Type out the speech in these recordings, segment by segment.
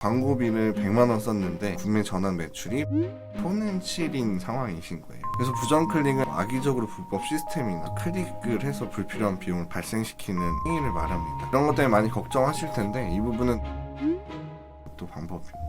광고비를 100만 원 썼는데 구매 전환 매출이 폰앤실인 상황이신 거예요. 그래서 부정 클릭은 악의적으로 불법 시스템이나 클릭을 해서 불필요한 비용을 발생시키는 행위를 말합니다. 이런 것 때문에 많이 걱정하실 텐데 이 부분은 또 방법입니다.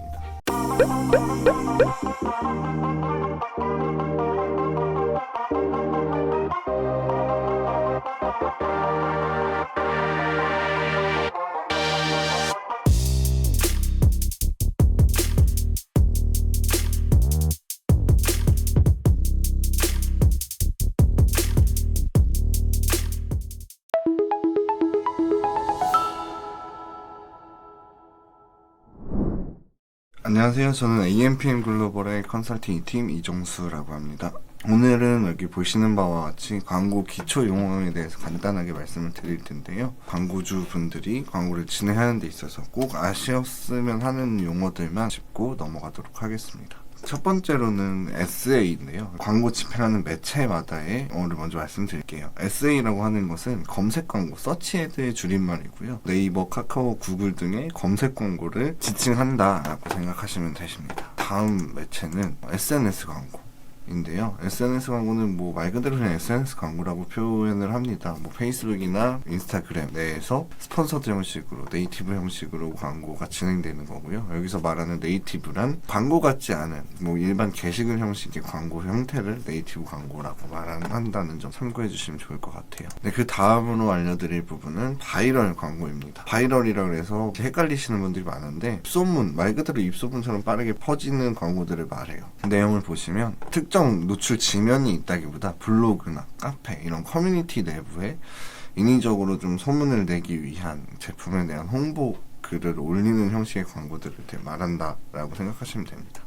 안녕하세요. 저는 AMPM 글로벌의 컨설팅 팀 이종수라고 합니다. 오늘은 여기 보시는 바와 같이 광고 기초 용어에 대해서 간단하게 말씀을 드릴 텐데요. 광고주 분들이 광고를 진행하는 데 있어서 꼭 아셨으면 하는 용어들만 짚고 넘어가도록 하겠습니다. 첫 번째로는 SA인데요. 광고 집행하는 매체마다의 용어를 먼저 말씀드릴게요. SA라고 하는 것은 검색 광고, 서치헤드의 줄임말이고요. 네이버, 카카오, 구글 등의 검색 광고를 지칭한다라고 생각하시면 되십니다. 다음 매체는 SNS 광고. 인데요. SNS 광고는 말 그대로 그냥 SNS 광고라고 표현을 합니다. 페이스북이나 인스타그램 내에서 스폰서드 형식으로, 네이티브 형식으로 광고가 진행되는 거고요. 여기서 말하는 네이티브란 광고 같지 않은 일반 게시글 형식의 광고 형태를 네이티브 광고라고 말한다는 점 참고해 주시면 좋을 것 같아요. 네, 그 다음으로 알려드릴 부분은 바이럴 광고입니다. 바이럴이라고 해서 헷갈리시는 분들이 많은데 입소문, 말 그대로 입소문처럼 빠르게 퍼지는 광고들을 말해요. 그 내용을 보시면 특정 노출 지면이 있다기보다 블로그나 카페 이런 커뮤니티 내부에 인위적으로 좀 소문을 내기 위한 제품에 대한 홍보 글을 올리는 형식의 광고들을 말한다라고 생각하시면 됩니다.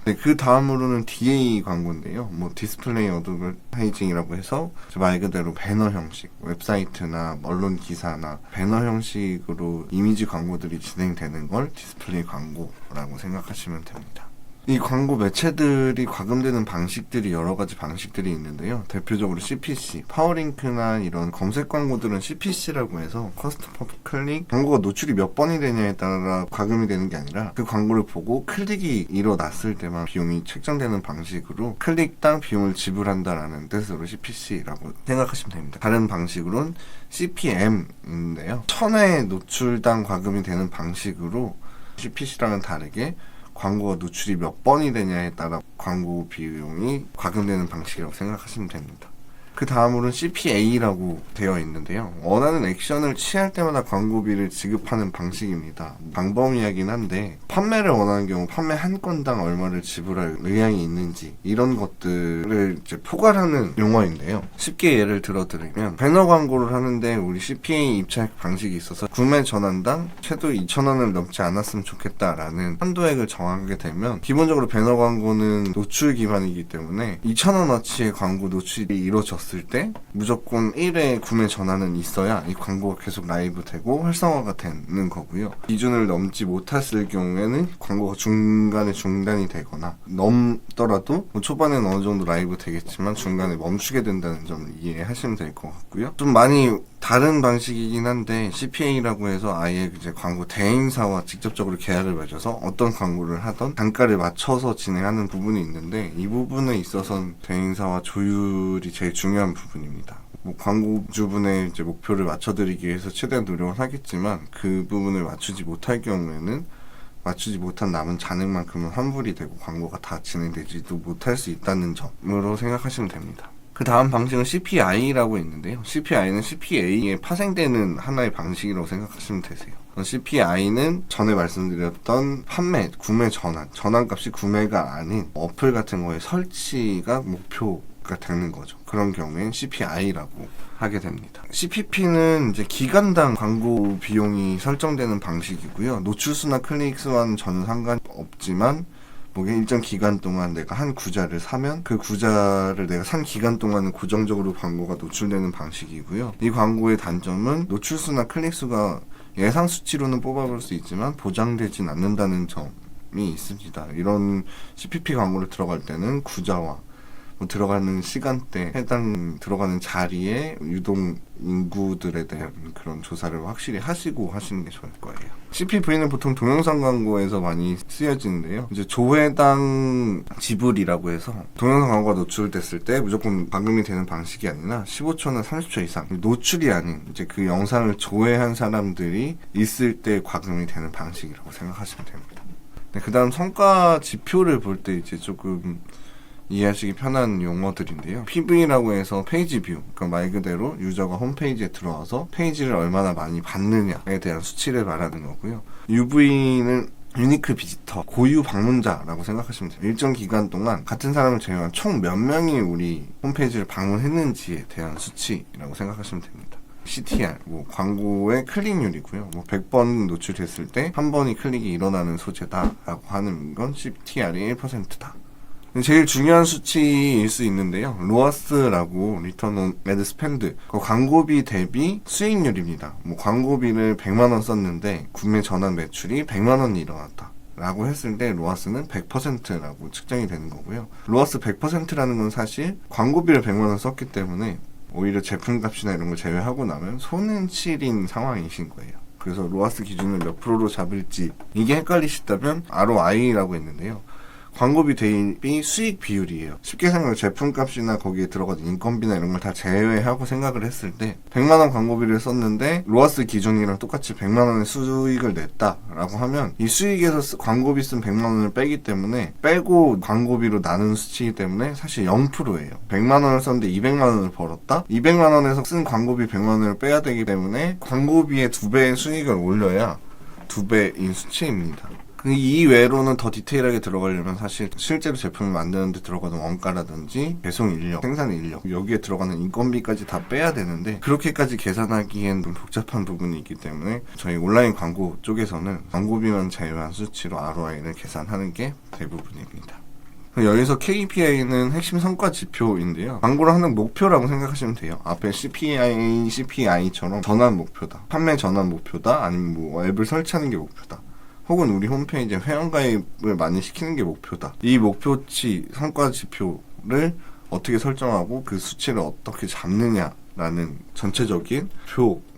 네, 그 다음으로는 DA 광고인데요. 디스플레이 어드버타이징이라고 해서 말 그대로 배너 형식, 웹사이트나 언론 기사나 배너 형식으로 이미지 광고들이 진행되는 걸 디스플레이 광고라고 생각하시면 됩니다. 이 광고 매체들이 과금되는 방식들이 여러 가지 방식들이 있는데요. 대표적으로 CPC, 파워링크나 이런 검색 광고들은 CPC라고 해서 커스트 퍼 클릭, 광고가 노출이 몇 번이 되냐에 따라 과금이 되는 게 아니라 그 광고를 보고 클릭이 일어났을 때만 비용이 책정되는 방식으로 클릭당 비용을 지불한다라는 뜻으로 CPC라고 생각하시면 됩니다. 다른 방식으로는 CPM인데요. 1000회 노출당 과금이 되는 방식으로 CPC랑은 다르게 광고가 노출이 몇 번이 되냐에 따라 광고 비용이 과금되는 방식이라고 생각하시면 됩니다. 그 다음으로는 CPA라고 되어 있는데요. 원하는 액션을 취할 때마다 광고비를 지급하는 방식입니다. 방법이야긴 한데 판매를 원하는 경우 판매 한 건당 얼마를 지불할 의향이 있는지 이런 것들을 포괄하는 용어인데요. 쉽게 예를 들어드리면 배너 광고를 하는데 우리 CPA 입찰 방식이 있어서 구매 전환당 최소 2,000원을 넘지 않았으면 좋겠다라는 한도액을 정하게 되면 기본적으로 배너 광고는 노출 기반이기 때문에 2,000원어치의 광고 노출이 이루어졌을 때 무조건 1회 구매 전환은 있어야 이 광고가 계속 라이브 되고 활성화가 되는 거고요. 기준을 넘지 못했을 경우에는 광고가 중간에 중단이 되거나 넘더라도 초반에는 어느 정도 라이브 되겠지만 중간에 멈추게 된다는 점을 이해하시면 될 것 같고요. 좀 많이 다른 방식이긴 한데 CPA라고 해서 아예 광고 대행사와 직접적으로 계약을 맺어서 어떤 광고를 하던 단가를 맞춰서 진행하는 부분이 있는데 이 부분에 있어서는 대행사와 조율이 제일 중요한 부분입니다. 광고주분의 목표를 맞춰드리기 위해서 최대한 노력을 하겠지만 그 부분을 맞추지 못할 경우에는 맞추지 못한 남은 잔액만큼은 환불이 되고 광고가 다 진행되지도 못할 수 있다는 점으로 생각하시면 됩니다. 그 다음 방식은 CPI라고 있는데요. CPI는 CPA에 파생되는 하나의 방식이라고 생각하시면 되세요. CPI는 전에 말씀드렸던 판매, 구매 전환값이 구매가 아닌 어플 같은 거에 설치가 목표가 되는 거죠. 그런 경우엔 CPI라고 하게 됩니다. CPP는 기간당 광고 비용이 설정되는 방식이고요. 노출수나 클릭수와는 전혀 상관없지만 일정 기간 동안 내가 한 구자를 사면 그 구자를 내가 산 기간 동안은 고정적으로 광고가 노출되는 방식이고요. 이 광고의 단점은 노출수나 클릭수가 예상 수치로는 뽑아볼 수 있지만 보장되진 않는다는 점이 있습니다. 이런 CPP 광고를 들어갈 때는 구자와 뭐 들어가는 시간대, 해당 들어가는 자리에 유동 인구들에 대한 그런 조사를 확실히 하시고 하시는 게 좋을 거예요. CPV는 보통 동영상 광고에서 많이 쓰여지는데요. 이제 조회당 지불이라고 해서 동영상 광고가 노출됐을 때 무조건 반금이 되는 방식이 아니라 15초나 30초 이상 노출이 아닌 이제 그 영상을 조회한 사람들이 있을 때 과금이 되는 방식이라고 생각하시면 됩니다. 네, 그 다음 성과 지표를 볼 때 이제 조금 이해하시기 편한 용어들인데요. PV라고 해서 페이지 뷰, 그러니까 말 그대로 유저가 홈페이지에 들어와서 페이지를 얼마나 많이 봤느냐에 대한 수치를 말하는 거고요. UV는 유니크 비지터, 고유 방문자라고 생각하시면 돼요. 일정 기간 동안 같은 사람을 제외한 총 몇 명이 우리 홈페이지를 방문했는지에 대한 수치라고 생각하시면 됩니다. CTR, 뭐 광고의 클릭률이고요. 뭐 100번 노출했을 때 한 번이 클릭이 일어나는 소재다라고 하는 건 CTR이 1%다. 제일 중요한 수치일 수 있는데요. 로아스라고 리턴 온 애드 스펜드, 광고비 대비 수익률입니다. 뭐 광고비를 100만원 썼는데 구매 전환 매출이 100만원이 일어났다 라고 했을 때 로아스는 100%라고 측정이 되는 거고요. 로아스 100%라는 건 사실 광고비를 100만원 썼기 때문에 오히려 제품값이나 이런 걸 제외하고 나면 손해칠인 상황이신 거예요. 그래서 로아스 기준을 몇 프로로 잡을지 이게 헷갈리시다면 ROI라고 했는데요. 광고비 대비 수익 비율이에요. 쉽게 생각해 제품값이나 거기에 들어가는 인건비나 이런 걸 다 제외하고 생각을 했을 때 100만원 광고비를 썼는데 로아스 기준이랑 똑같이 100만원의 수익을 냈다라고 하면 이 수익에서 광고비 쓴 100만원을 빼기 때문에 빼고 광고비로 나눈 수치이기 때문에 사실 0%예요. 100만원을 썼는데 200만원을 벌었다? 200만원에서 쓴 광고비 100만원을 빼야 되기 때문에 광고비의 2배의 수익을 올려야 2배인 수치입니다. 이 외로는 더 디테일하게 들어가려면 사실 실제로 제품을 만드는 데 들어가는 원가라든지 배송 인력, 생산 인력, 여기에 들어가는 인건비까지 다 빼야 되는데 그렇게까지 계산하기엔 좀 복잡한 부분이 있기 때문에 저희 온라인 광고 쪽에서는 광고비만 제외한 수치로 ROI를 계산하는 게 대부분입니다. 여기서 KPI는 핵심 성과 지표인데요. 광고를 하는 목표라고 생각하시면 돼요. 앞에 CPI처럼 전환 목표다, 판매 전환 목표다, 아니면 뭐 앱을 설치하는 게 목표다, 혹은 우리 홈페이지에 회원가입을 많이 시키는 게 목표다. 이 목표치, 성과 지표를 어떻게 설정하고 그 수치를 어떻게 잡느냐라는 전체적인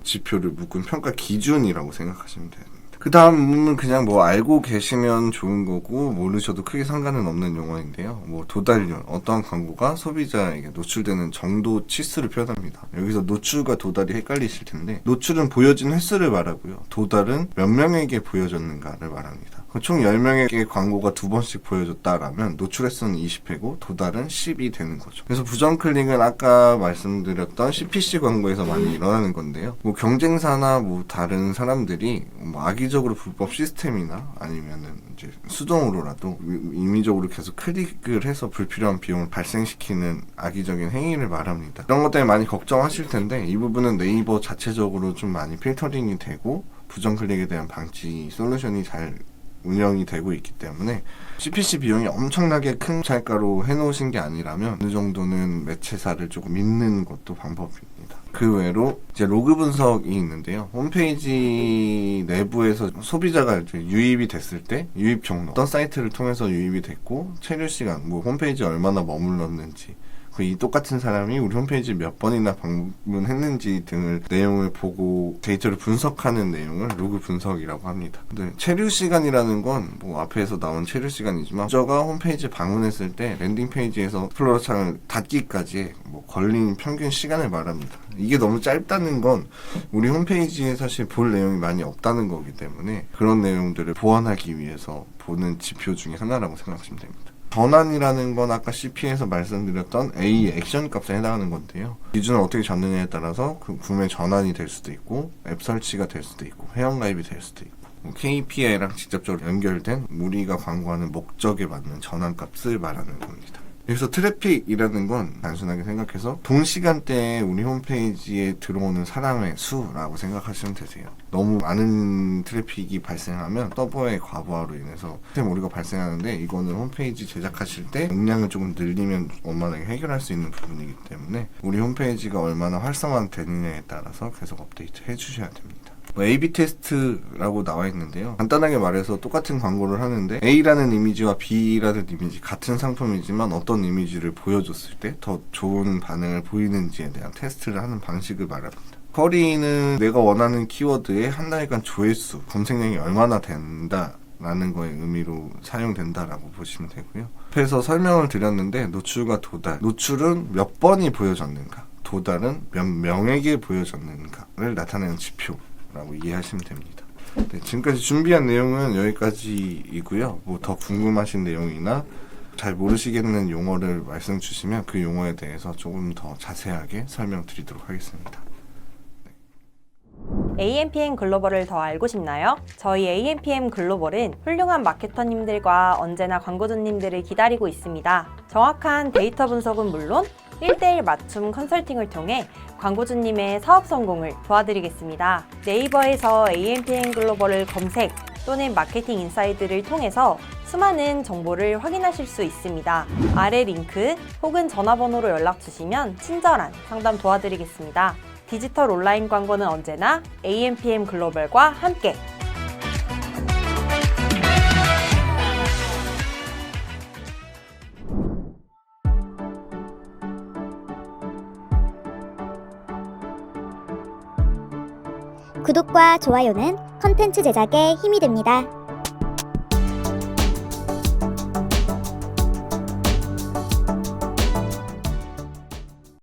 지표를 묶은 평가 기준이라고 생각하시면 돼요. 그 다음은 그냥 뭐 알고 계시면 좋은 거고 모르셔도 크게 상관은 없는 용어인데요. 뭐 도달률, 어떠한 광고가 소비자에게 노출되는 정도 치수를 표현합니다. 여기서 노출과 도달이 헷갈리실 텐데 노출은 보여진 횟수를 말하고요. 도달은 몇 명에게 보여졌는가를 말합니다. 총 10명에게 광고가 2번씩 보여줬다라면 노출 횟수는 20회고 도달은 10이 되는 거죠. 그래서 부정 클릭은 아까 말씀드렸던 CPC 광고에서 많이 일어나는 건데요. 뭐 경쟁사나 뭐 다른 사람들이 뭐 악의적으로 불법 시스템이나 아니면은 이제 수동으로라도 임의적으로 계속 클릭을 해서 불필요한 비용을 발생시키는 악의적인 행위를 말합니다. 이런 것 때문에 많이 걱정하실 텐데 이 부분은 네이버 자체적으로 좀 많이 필터링이 되고 부정 클릭에 대한 방지 솔루션이 잘 운영이 되고 있기 때문에 CPC 비용이 엄청나게 큰 차이가로 해놓으신 게 아니라면 어느 정도는 매체사를 조금 믿는 것도 방법입니다. 그 외로 이제 로그 분석이 있는데요. 홈페이지 내부에서 소비자가 이제 유입이 됐을 때 유입 경로, 어떤 사이트를 통해서 유입이 됐고 체류 시간, 뭐 홈페이지에 얼마나 머물렀는지, 이 똑같은 사람이 우리 홈페이지 몇 번이나 방문했는지 등을 내용을 보고 데이터를 분석하는 내용을 로그 분석이라고 합니다. 근데 체류 시간이라는 건 뭐 앞에서 나온 체류 시간이지만 유저가 홈페이지 방문했을 때 랜딩 페이지에서 플로러 창을 닫기까지 뭐 걸린 평균 시간을 말합니다. 이게 너무 짧다는 건 우리 홈페이지에 사실 볼 내용이 많이 없다는 거기 때문에 그런 내용들을 보완하기 위해서 보는 지표 중에 하나라고 생각하시면 됩니다. 전환이라는 건 아까 CP에서 말씀드렸던 A 액션 값에 해당하는 건데요. 기준을 어떻게 잡느냐에 따라서 그 구매 전환이 될 수도 있고 앱 설치가 될 수도 있고 회원가입이 될 수도 있고 KPI랑 직접적으로 연결된 우리가 광고하는 목적에 맞는 전환 값을 말하는 겁니다. 여기서 트래픽이라는 건 단순하게 생각해서 동시간대에 우리 홈페이지에 들어오는 사람의 수라고 생각하시면 되세요. 너무 많은 트래픽이 발생하면 서버의 과부하로 인해서 시스템 오류가 발생하는데 이거는 홈페이지 제작하실 때 용량을 조금 늘리면 원만하게 해결할 수 있는 부분이기 때문에 우리 홈페이지가 얼마나 활성화되느냐에 따라서 계속 업데이트 해주셔야 됩니다. A/B 테스트라고 나와 있는데요. 간단하게 말해서 똑같은 광고를 하는데 A라는 이미지와 B라는 이미지 같은 상품이지만 어떤 이미지를 보여줬을 때 더 좋은 반응을 보이는지에 대한 테스트를 하는 방식을 말합니다. 쿼리는 내가 원하는 키워드의 한 달간 조회수, 검색량이 얼마나 된다 라는 거의 의미로 사용된다라고 보시면 되고요. 앞에서 설명을 드렸는데 노출과 도달, 노출은 몇 번이 보여졌는가, 도달은 몇 명에게 보여졌는가를 나타내는 지표라고 이해하시면 됩니다. 네, 지금까지 준비한 내용은 여기까지이고요. 뭐 더 궁금하신 내용이나 잘 모르시겠는 용어를 말씀 주시면 그 용어에 대해서 조금 더 자세하게 설명드리도록 하겠습니다. AMPM 글로벌을 더 알고 싶나요? 저희 AMPM 글로벌은 훌륭한 마케터님들과 언제나 광고주님들을 기다리고 있습니다. 정확한 데이터 분석은 물론 1:1 맞춤 컨설팅을 통해 광고주님의 사업 성공을 도와드리겠습니다. 네이버에서 AMPM 글로벌을 검색 또는 마케팅 인사이드를 통해서 수많은 정보를 확인하실 수 있습니다. 아래 링크 혹은 전화번호로 연락 주시면 친절한 상담 도와드리겠습니다. 디지털 온라인 광고는 언제나 AMPM 글로벌과 함께. 구독과 좋아요는 컨텐츠 제작에 힘이 됩니다.